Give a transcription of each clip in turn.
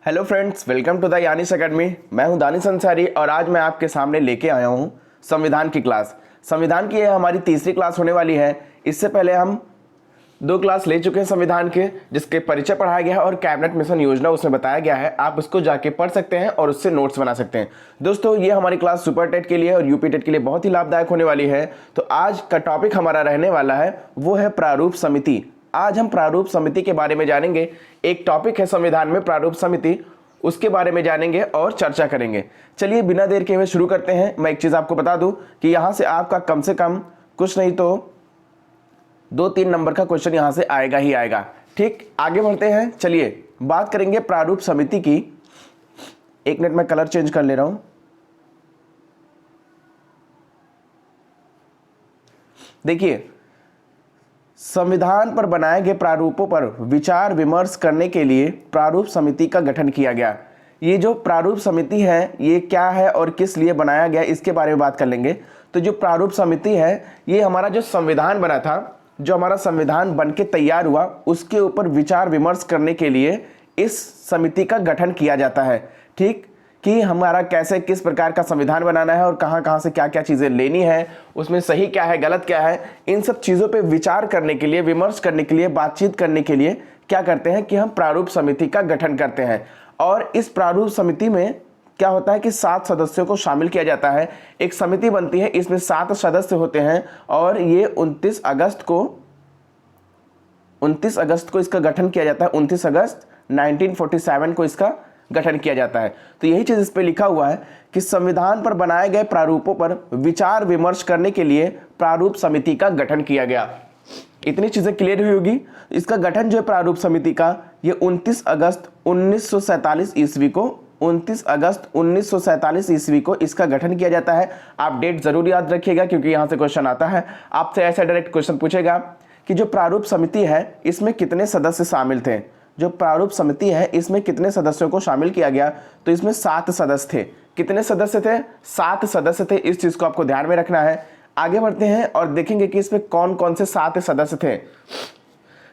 Hello friends, welcome to Danish academy. मैं हूं दानिश अंसारी और आज मैं आपके सामने लेके आया हूं संविधान की क्लास। संविधान की यह हमारी तीसरी क्लास होने वाली है। इससे पहले हम 2 क्लास ले चुके हैं संविधान के, जिसके परिचय पढ़ाया गया है और कैबिनेट मिशन योजना उसमें बताया गया है। आप उसको जाके पढ़ सकते हैं और उससे नोट्स बना सकते हैं। दोस्तों, ये हमारी क्लास सुपर टेट के लिए और यूपी टेट के लिए बहुत ही लाभदायक होने वाली है। तो आज का टॉपिक हमारा रहने वाला है वो है प्रारूप समिति। आज हम प्रारूप समिति के बारे में जानेंगे। एक टॉपिक है संविधान में प्रारूप समिति, उसके बारे में जानेंगे और चर्चा करेंगे। चलिए बिना देर के हुए शुरू करते हैं। मैं एक चीज़ आपको बता दूं कि यहाँ से आपका कम से कम कुछ नहीं तो 2-3 नंबर का क्वेश्चन यहाँ से आएगा ही आएगा। ठीक, आगे बढ़ते हैं। चलिए बात करेंगे प्रारूप समिति की। 1 मिनट में कलर चेंज कर ले रहा हूँ। देखिए, संविधान पर बनाए गए प्रारूपों पर विचार विमर्श करने के लिए प्रारूप समिति का गठन किया गया। ये जो प्रारूप समिति है ये क्या है और किस लिए बनाया गया, इसके बारे में बात कर लेंगे। तो जो प्रारूप समिति है ये हमारा जो संविधान बना था, जो हमारा संविधान बन के तैयार हुआ, उसके ऊपर विचार विमर्श करने के लिए इस समिति का गठन किया जाता है। ठीक, कि हमारा कैसे किस प्रकार का संविधान बनाना है और कहाँ कहाँ से क्या क्या चीज़ें लेनी है, उसमें सही क्या है गलत क्या है, इन सब चीज़ों पे विचार करने के लिए, विमर्श करने के लिए, बातचीत करने के लिए क्या करते हैं कि हम प्रारूप समिति का गठन करते हैं। और इस प्रारूप समिति में क्या होता है कि 7 सदस्यों को शामिल किया जाता है। एक समिति बनती है, इसमें 7 सदस्य होते हैं और ये 29 अगस्त को इसका गठन किया जाता है। 29 अगस्त 1947 को इसका गठन किया जाता है। तो यही चीज इस पे लिखा हुआ है कि संविधान पर बनाए गए प्रारूपों पर विचार विमर्श करने के लिए प्रारूप समिति का गठन किया गया। इतनी चीजें क्लियर हुई होगी। इसका गठन जो है प्रारूप समिति का, ये 29 अगस्त 1947 ईस्वी को 29 अगस्त 1947 ईस्वी को इसका गठन किया जाता है। आप डेट जरूर याद रखिएगा क्योंकि यहां से क्वेश्चन आता है। आपसे ऐसा डायरेक्ट क्वेश्चन पूछेगा कि जो प्रारूप समिति है इसमें कितने सदस्य शामिल थे। जो प्रारूप समिति है इसमें कितने सदस्यों को शामिल किया गया, तो इसमें 7 सदस्य थे। कितने सदस्य थे? 7 सदस्य थे। इस चीज को आपको ध्यान में रखना है। आगे बढ़ते हैं और देखेंगे कि इसमें कौन कौन से 7 सदस्य थे।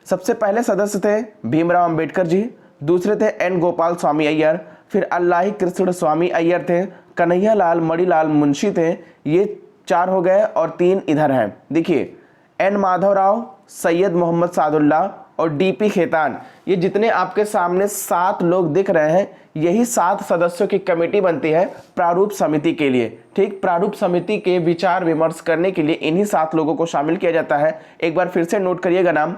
सबसे पहले सदस्य थे भीमराव अंबेडकर जी, दूसरे थे एन गोपाल स्वामी अय्यर, फिर अल्लाही कृष्ण स्वामी अय्यर थे, कन्हैया लाल मणिलाल मुंशी थे। ये 4 हो गए और 3 इधर हैं। देखिए, एन माधवराव, सैयद मोहम्मद सादुल्लाह और डीपी खेतान, ये जितने आपके सामने 7 लोग दिख रहे हैं, यही 7 सदस्यों की कमेटी बनती है प्रारूप समिति के लिए। ठीक, प्रारूप समिति के विचार विमर्श करने के लिए इन्हीं 7 लोगों को शामिल किया जाता है। एक बार फिर से नोट करिएगा नाम।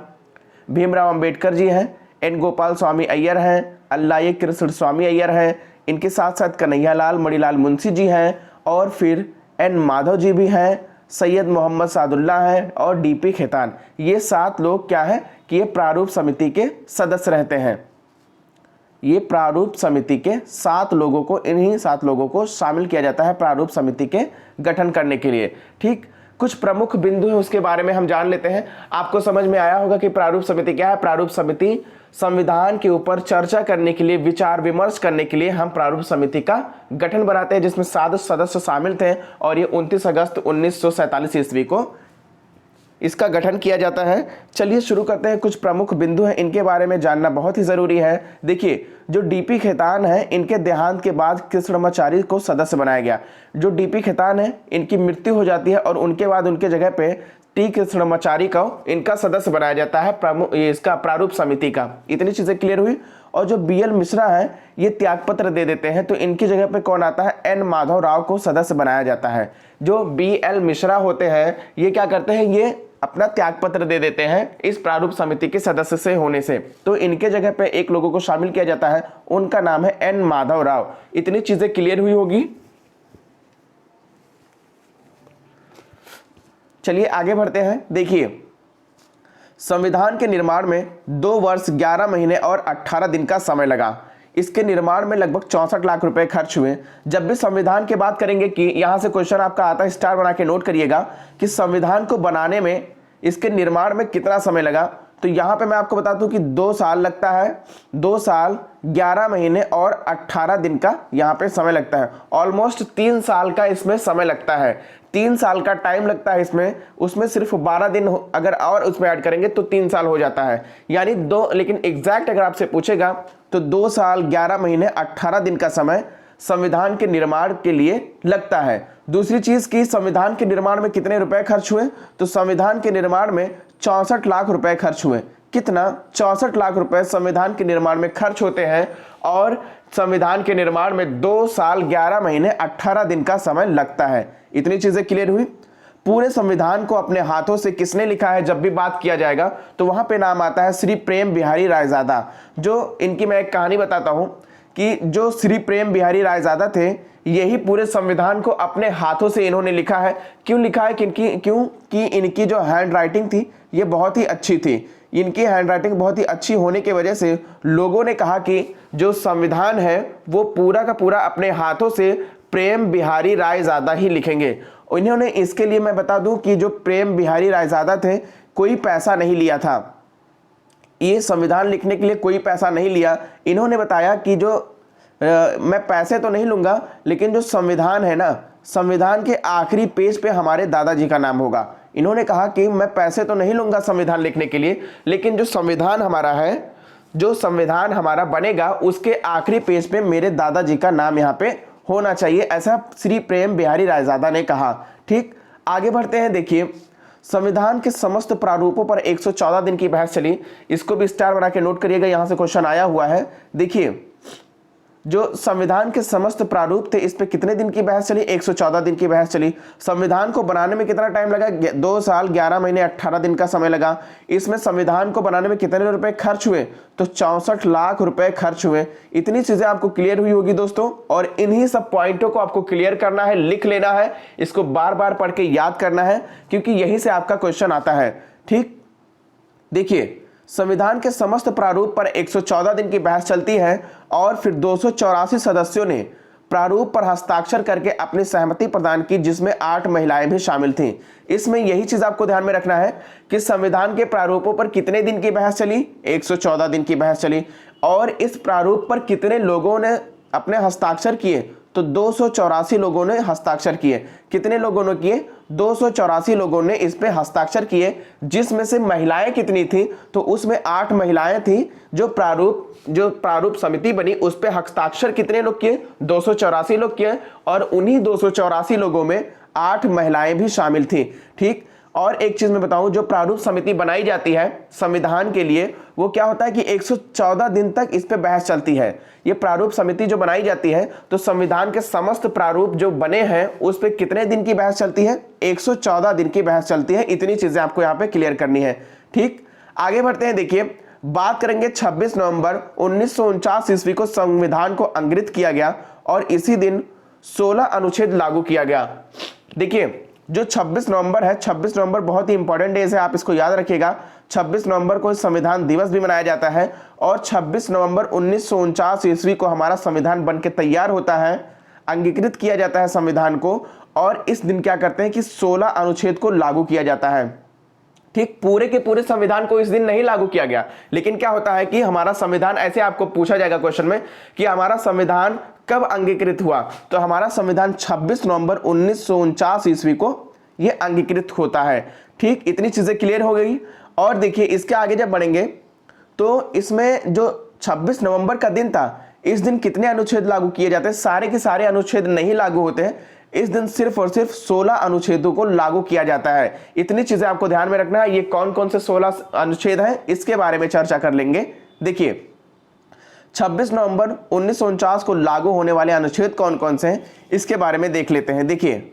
भीमराव अंबेडकर जी हैं, एन गोपाल स्वामी अय्यर हैं, अल्लाही कृष्ण स्वामी अय्यर हैं, इनके साथ साथ कन्हैया लाल मणिलाल मुंशी जी हैं और फिर एन माधव जी भी हैं, सैयद मोहम्मद सादुल्लाह हैं और डीपी खेतान। ये 7 लोग क्या है कि ये प्रारूप समिति के सदस्य रहते हैं। ये प्रारूप समिति के 7 लोगों को, इन्हीं 7 लोगों को शामिल किया जाता है प्रारूप समिति के गठन करने के लिए। ठीक, कुछ प्रमुख बिंदु है उसके बारे में हम जान लेते हैं। आपको समझ में आया होगा कि प्रारूप समिति क्या है। प्रारूप समिति संविधान के ऊपर चर्चा करने के लिए, विचार विमर्श करने के लिए हम प्रारूप समिति का गठन बनाते हैं, जिसमें 7 सदस्य शामिल थे और ये 29 अगस्त 1947 ईस्वी को इसका गठन किया जाता है। चलिए शुरू करते हैं। कुछ प्रमुख बिंदु हैं, इनके बारे में जानना बहुत ही जरूरी है। देखिए, जो डीपी खेतान है, इनके देहांत के बाद कृष्णमाचारी को सदस्य बनाया गया। जो डीपी खेतान है, इनकी मृत्यु हो जाती है और उनके बाद उनके जगह पे टी कृष्णमाचारी को इनका सदस्य बनाया जाता है प्रमुख इसका प्रारूप समिति का। इतनी चीजें क्लियर हुई। और जो बीएल मिश्रा है, ये त्यागपत्र दे देते हैं, तो इनकी जगह पे कौन आता है? एन माधव राव को सदस्य बनाया जाता है। जो बीएल मिश्रा होते हैं, ये क्या करते हैं? ये अपना त्यागपत्र दे देते हैं इस प्रारूप समिति के सदस्य से होने से, तो इनके जगह पे एक लोगों को शामिल किया जाता है, उनका नाम है एन माधव राव। इतनी चीजें क्लियर हुई होगी। चलिए आगे बढ़ते हैं। देखिए, संविधान के निर्माण में 2 वर्ष 11 महीने और 18 दिन का समय लगा। इसके निर्माण में लगभग 64 लाख रुपए खर्च हुए। जब भी संविधान की बात करेंगे कि यहां से क्वेश्चन आपका आता है, स्टार बना के नोट करिएगा कि संविधान को बनाने में, इसके निर्माण में कितना समय लगा, तो यहाँ पे मैं आपको बता दूं कि 2 साल लगता है, 2 साल 11 महीने और 18 दिन का यहाँ पे समय लगता है। ऑलमोस्ट 3 साल का इसमें समय लगता है, 3 साल का टाइम लगता है इसमें। उसमें सिर्फ 12 दिन अगर और उसमें ऐड करेंगे तो 3 साल हो जाता है, यानी 2। लेकिन एग्जैक्ट अगर आपसे पूछेगा तो 2 साल 11 महीने 18 दिन का समय संविधान के निर्माण के लिए लगता है। दूसरी चीज की संविधान के निर्माण में कितने रुपए खर्च हुए, तो संविधान के निर्माण में 64 लाख रुपए खर्च हुए। कितना? 64 लाख रुपए संविधान के निर्माण में खर्च होते हैं और संविधान के निर्माण में 2 साल 11 महीने 18 दिन का समय लगता है। इतनी चीजें क्लियर हुई। पूरे संविधान को अपने हाथों से किसने लिखा है, जब भी बात किया जाएगा तो वहां पे नाम आता है श्री प्रेम बिहारी रायजादा। जो इनकी मैं एक कहानी बताता हूं कि जो श्री प्रेम बिहारी रायजादा थे, यही पूरे संविधान को अपने हाथों से इन्होंने लिखा है। क्यों लिखा है? क्योंकि इनकी जो हैंड राइटिंग थी ये बहुत ही अच्छी थी। इनकी हैंड राइटिंग बहुत ही अच्छी होने की वजह से लोगों ने कहा कि जो संविधान है वो पूरा का पूरा अपने हाथों से प्रेम बिहारी रायजादा ही लिखेंगे। इन्होंने, इसके लिए मैं बता दूं कि जो प्रेम बिहारी रायजादा थे, कोई पैसा नहीं लिया था। ये संविधान लिखने के लिए कोई पैसा नहीं लिया। इन्होंने बताया कि जो मैं पैसे तो नहीं लूंगा, लेकिन जो संविधान है ना, संविधान के आखिरी पेज पे हमारे दादाजी का नाम होगा। इन्होंने कहा कि मैं पैसे तो नहीं लूंगा संविधान लिखने के लिए, लेकिन जो संविधान हमारा है, जो संविधान हमारा बनेगा, उसके आखिरी पेज पे मेरे दादाजी का नाम यहाँ पे होना चाहिए, ऐसा श्री प्रेम बिहारी रायजादा ने कहा। ठीक, आगे बढ़ते हैं। देखिए, संविधान के समस्त प्रारूपों पर 114 दिन की बहस चली। इसको भी स्टार बना के नोट करिएगा, यहां से क्वेश्चन आया हुआ है। देखिए, जो संविधान के समस्त प्रारूप थे, इस पे कितने दिन की बहस चली? 114 दिन की बहस चली। संविधान को बनाने में कितना टाइम लगा? 2 साल 11 महीने 18 दिन का समय लगा। इसमें संविधान को बनाने में कितने रुपए खर्च हुए? तो 64 लाख रुपए खर्च हुए। इतनी चीजें आपको क्लियर हुई होगी दोस्तों, और इन्हीं सब पॉइंटों को आपको क्लियर करना है, लिख लेना है, इसको बार बार पढ़ के याद करना है, क्योंकि यहीं से आपका क्वेश्चन आता है। ठीक, देखिए, संविधान के समस्त प्रारूप पर 114 दिन की बहस चलती है और फिर 284 सदस्यों ने प्रारूप पर हस्ताक्षर करके अपनी सहमति प्रदान की, जिसमें 8 महिलाएं भी शामिल थीं। इसमें यही चीज आपको ध्यान में रखना है कि संविधान के प्रारूपों पर कितने दिन की बहस चली? 114 दिन की बहस चली। और इस प्रारूप पर कितने लोगों ने अपने हस्ताक्षर किए? तो 284 लोगों ने हस्ताक्षर किए। कितने लोगों ने किए? 284 लोगों ने इस पे हस्ताक्षर किए, जिसमें से महिलाएं कितनी थी? तो उसमें 8 महिलाएं थी। जो प्रारूप समिति बनी, उस पे हस्ताक्षर कितने लोग किए? 284 लोग किए, और उन्हीं 284 लोगों में 8 महिलाएं भी शामिल थी। ठीक, और एक चीज मैं बताऊं, जो प्रारूप समिति बनाई जाती है संविधान के लिए, वो क्या होता है कि 114 दिन तक इस पे बहस चलती है। ये प्रारूप समिति जो बनाई जाती है, तो संविधान के समस्त प्रारूप जो बने हैं उस पे कितने दिन की बहस चलती है? 114 दिन की बहस चलती है। इतनी चीजें आपको यहाँ पे क्लियर करनी है। ठीक, आगे बढ़ते हैं। देखिए, बात करेंगे 26 नवंबर 1949 ईस्वी को संविधान को अंग्रित किया गया और इसी दिन 16 अनुच्छेद लागू किया गया। देखिए, जो 26 नवंबर है, 26 नवंबर बहुत ही इंपॉर्टेंट डेज है, आप इसको याद रखिएगा। 26 नवंबर को संविधान दिवस भी मनाया जाता है और 26 नवंबर 1949 ईस्वी को हमारा संविधान बनके तैयार होता है, अंगीकृत किया जाता है संविधान को, और इस दिन क्या करते हैं कि 16 अनुच्छेद को लागू किया जाता है। ठीक, पूरे के पूरे संविधान को इस दिन नहीं लागू किया गया, लेकिन क्या होता है कि हमारा संविधान, ऐसे आपको पूछा जाएगा क्वेश्चन में कि हमारा संविधान कब अंगीकृत हुआ, तो हमारा संविधान 26 नवंबर 1949 ईस्वी को यह अंगीकृत होता है। ठीक, इतनी चीजें क्लियर हो गई। और देखिए, इसके आगे जब बढ़ेंगे तो इसमें जो 26 नवंबर का दिन था, इस दिन कितने अनुच्छेद लागू किए जाते हैं? सारे के सारे अनुच्छेद नहीं लागू होते हैं। इस दिन सिर्फ और सिर्फ 16 अनुच्छेदों को लागू किया जाता है। इतनी चीजें आपको ध्यान में रखना है। ये कौन कौन से 16 अनुच्छेद हैं, इसके बारे में चर्चा कर लेंगे। देखिए, 26 नवंबर 1949 को लागू होने वाले अनुच्छेद कौन कौन से हैं, इसके बारे में देख लेते हैं। देखिए,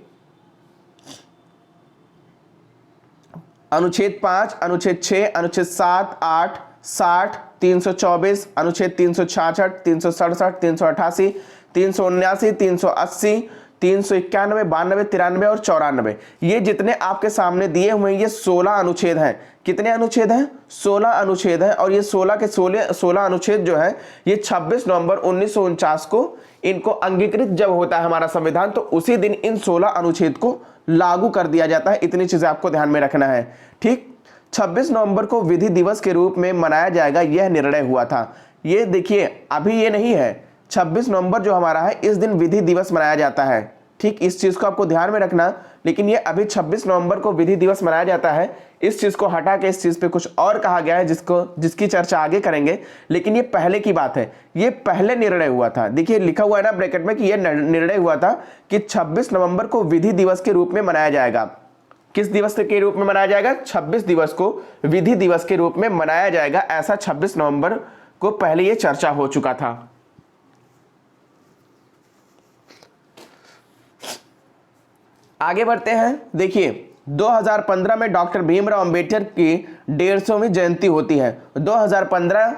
अनुच्छेद 5, अनुच्छेद 6, अनुच्छेद 7, 8, 60, 324, अनुच्छेद 366, 367, 388, 379, 380, 391, 92, 93 और 94, ये जितने आपके सामने दिए हुए हैं, ये 16 अनुच्छेद हैं। कितने अनुच्छेद हैं? 16 अनुच्छेद हैं। और ये 16 के 16 अनुच्छेद जो है, ये 26 नवंबर 1949 को इनको अंगीकृत जब होता है हमारा संविधान, तो उसी दिन इन 16 अनुच्छेद को लागू कर दिया जाता है। इतनी चीजें आपको ध्यान में रखना है। ठीक, 26 नवंबर को विधि दिवस के रूप में मनाया जाएगा, यह निर्णय हुआ था। ये देखिए अभी ये नहीं है, 26 नवंबर जो हमारा है इस दिन विधि दिवस मनाया जाता है। ठीक, इस चीज को आपको ध्यान में रखना। लेकिन ये अभी 26 नवंबर को विधि दिवस मनाया जाता है, इस चीज को हटा के इस चीज पे कुछ और कहा गया है जिसकी चर्चा आगे करेंगे। लेकिन ये पहले की बात है, ये पहले निर्णय हुआ था। देखिए लिखा हुआ है ना ब्रैकेट में कि ये निर्णय हुआ था कि 26 नवंबर को विधि दिवस के रूप में मनाया जाएगा। किस दिवस के रूप में मनाया जाएगा? 26 दिवस को विधि दिवस के रूप में मनाया जाएगा, ऐसा 26 नवंबर को पहले ये चर्चा हो चुका था। आगे बढ़ते हैं। देखिए 2015 में डॉक्टर भीमराव अंबेडकर की 150वीं जयंती होती है। 2015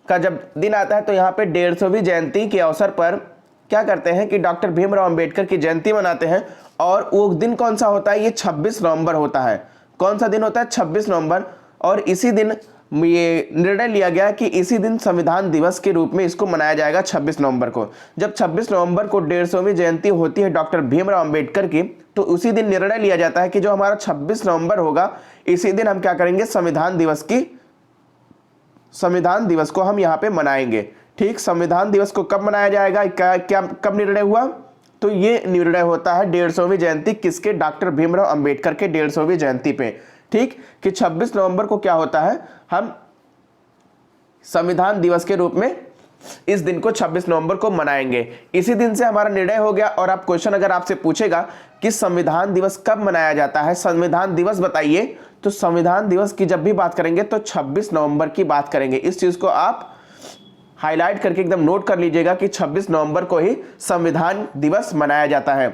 का जब दिन आता है तो यहाँ पे 150वीं जयंती के अवसर पर क्या करते हैं कि डॉक्टर भीमराव अंबेडकर की जयंती मनाते हैं। और वो दिन कौन सा होता है? ये 26 नवंबर होता है। कौन सा दिन होता है? 26 नवंबर। और इसी दिन ये निर्णय लिया गया कि इसी दिन संविधान दिवस के रूप में इसको मनाया जाएगा 26 नवंबर को। जब 26 नवंबर को 150वीं जयंती होती है डॉक्टर भीमराव अंबेडकर की, तो उसी दिन निर्णय लिया जाता है कि जो हमारा 26 नवंबर होगा इसी दिन हम क्या करेंगे? संविधान दिवस को हम यहाँ पे मनाएंगे। ठीक, संविधान दिवस को कब मनाया जाएगा, कब निर्णय हुआ? तो ये निर्णय होता है 150वीं जयंती किसके? डॉक्टर भीमराव अंबेडकर के 150वीं जयंती पे। ठीक, कि 26 नवंबर को क्या होता है, हम संविधान दिवस के रूप में इस दिन को 26 नवंबर को मनाएंगे। इसी दिन से हमारा निर्णय हो गया। और आप क्वेश्चन अगर आपसे पूछेगा कि संविधान दिवस कब मनाया जाता है, संविधान दिवस बताइए, तो संविधान दिवस की जब भी बात करेंगे तो 26 नवंबर की बात करेंगे। इस चीज को आप हाईलाइट करके एकदम नोट कर लीजिएगा कि 26 नवंबर को ही संविधान दिवस मनाया जाता है।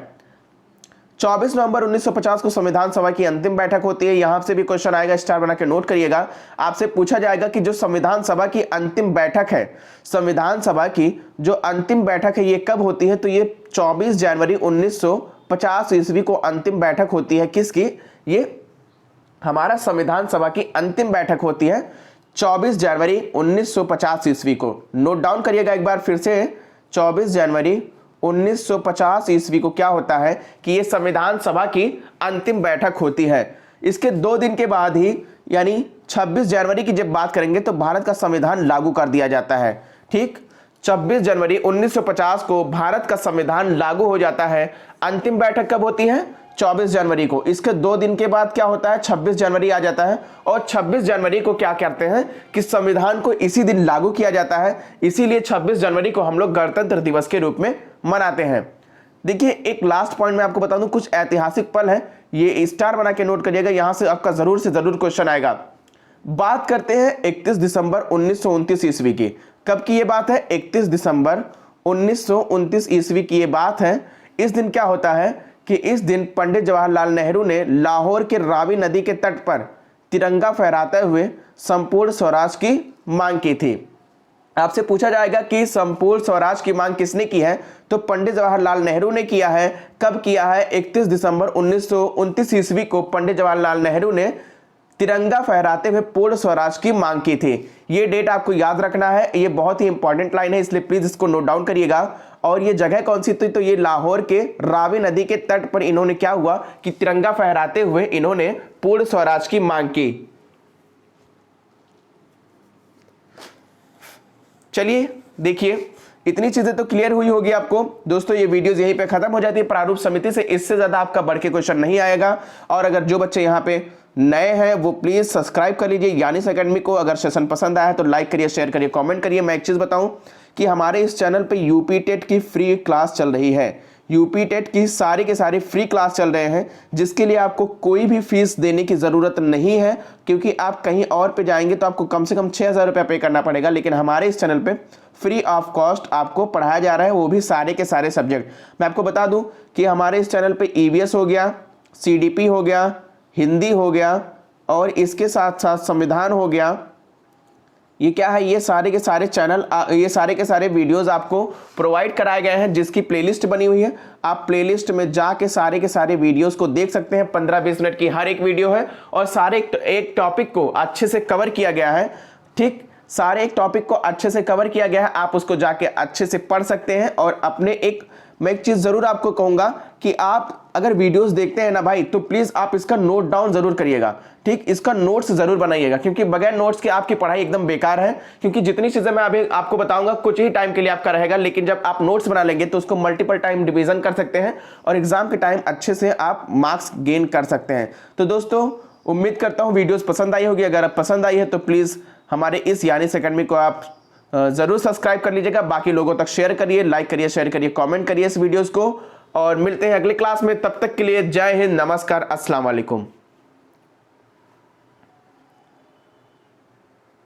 24 नवंबर 1950 को संविधान सभा की अंतिम बैठक होती है। यहां से भी क्वेश्चन आएगा, स्टार बना के नोट करिएगा। आपसे पूछा जाएगा कि जो संविधान सभा की अंतिम बैठक है, संविधान सभा की जो अंतिम बैठक है ये कब होती है? तो ये 24 जनवरी 1950 ईस्वी को अंतिम बैठक होती है। किसकी? ये हमारा संविधान सभा की अंतिम बैठक होती है 24 जनवरी 1950 ईस्वी को। नोट डाउन करिएगा एक बार फिर से, 24 जनवरी 1950 ईस्वी को क्या होता है कि ये संविधान सभा की अंतिम बैठक होती है। इसके 2 दिन के बाद ही यानी 26 जनवरी की जब बात करेंगे तो भारत का संविधान लागू कर दिया जाता है। ठीक, 26 जनवरी 1950 को भारत का संविधान लागू हो जाता है। अंतिम बैठक कब होती है? 24 जनवरी को। इसके 2 दिन के बाद क्या होता है? 26 जनवरी आ जाता है। और 26 जनवरी को क्या करते हैं कि संविधान को इसी दिन लागू किया जाता है। इसीलिए 26 जनवरी को हम लोग गणतंत्र दिवस के रूप में मनाते हैं। देखिए एक लास्ट पॉइंट मैं आपको बता दूं, कुछ ऐतिहासिक पल है, ये स्टार बना के नोट करिएगा, यहां से आपका जरूर से जरूर क्वेश्चन आएगा। बात करते हैं 31 दिसंबर 1929 ईस्वी की। कब की ये बात है? 31 दिसंबर 1929 ईस्वी की ये बात है। इस दिन क्या होता है कि इस दिन पंडित जवाहरलाल नेहरू ने लाहौर के रावी नदी के तट पर तिरंगा फहराते हुए संपूर्ण स्वराज की मांग की थी। आपसे पूछा जाएगा कि संपूर्ण स्वराज की मांग किसने की है? तो पंडित जवाहरलाल नेहरू ने किया है। कब किया है? 31 दिसंबर 1929 ईस्वी को पंडित जवाहरलाल नेहरू ने तिरंगा फहराते हुए पूर्ण स्वराज की मांग की थी। ये डेट आपको याद रखना है, ये बहुत ही इंपॉर्टेंट लाइन है, इसलिए प्लीज इसको नोट डाउन करिएगा। और ये जगह कौन सी थी? तो ये लाहौर के रावी नदी के तट पर इन्होंने क्या हुआ कि तिरंगा फहराते हुए इन्होंने पूर्ण स्वराज की मांग की। चलिए देखिए, इतनी चीजें तो क्लियर हुई होगी आपको। दोस्तों ये वीडियोस यहीं पे खत्म हो जाती है प्रारूप समिति से, इससे ज्यादा आपका बढ़ के क्वेश्चन नहीं आएगा। और अगर जो बच्चे यहाँ पे नए हैं वो प्लीज सब्सक्राइब कर लीजिए यानिस एकेडमी को। अगर सेशन पसंद आया है तो लाइक करिए, शेयर करिए, कमेंट करिए। मैं एक चीज बताऊं कि हमारे इस चैनल पे यूपी टेट की फ्री क्लास चल रही है। यूपी टेट की सारी के सारे फ्री क्लास चल रहे हैं, जिसके लिए आपको कोई भी फीस देने की ज़रूरत नहीं है, क्योंकि आप कहीं और पे जाएंगे तो आपको कम से कम 6,000 रुपये पे करना पड़ेगा। लेकिन हमारे इस चैनल पे फ्री ऑफ कॉस्ट आपको पढ़ाया जा रहा है, वो भी सारे के सारे सब्जेक्ट। मैं आपको बता दूं कि हमारे इस चैनल पे ईवीएस हो गया, सीडीपी हो गया, हिंदी हो गया, और इसके साथ साथ संविधान हो गया। ये क्या है? ये सारे के सारे चैनल, ये सारे के सारे वीडियोस आपको प्रोवाइड कराए गए हैं, जिसकी प्लेलिस्ट बनी हुई है। आप प्लेलिस्ट में जाके सारे के सारे वीडियोस को देख सकते हैं। 15-20 मिनट की हर एक वीडियो है और सारे एक टॉपिक को अच्छे से कवर किया गया है। ठीक, सारे एक टॉपिक को अच्छे से कवर किया गया है। आप उसको जाके अच्छे से पढ़ सकते हैं और अपने एक मैं एक चीज़ ज़रूर आपको कहूँगा कि आप अगर वीडियोस देखते हैं ना भाई, तो प्लीज़ आप इसका नोट डाउन ज़रूर करिएगा, ठीक। इसका नोट्स ज़रूर बनाइएगा, क्योंकि बगैर नोट्स के आपकी पढ़ाई एकदम बेकार है। क्योंकि जितनी चीज़ें मैं अभी आपको बताऊंगा कुछ ही टाइम के लिए आपका रहेगा, लेकिन जब आप नोट्स बना लेंगे तो उसको मल्टीपल टाइम डिवीजन कर सकते हैं और एग्जाम के टाइम अच्छे से आप मार्क्स गेन कर सकते हैं। तो दोस्तों, उम्मीद करता हूँ वीडियोज़ पसंद आई होगी। अगर आप पसंद आई है तो प्लीज़ हमारे इस यानिस एकेडमी को आप ज़रूर सब्सक्राइब कर लीजिएगा, बाकी लोगों तक शेयर करिए, लाइक करिए, शेयर करिए, कमेंट करिए इस वीडियोस को, और मिलते हैं अगले क्लास में। तब तक के लिए जय हिंद, नमस्कार, अस्सलाम वालेकुम।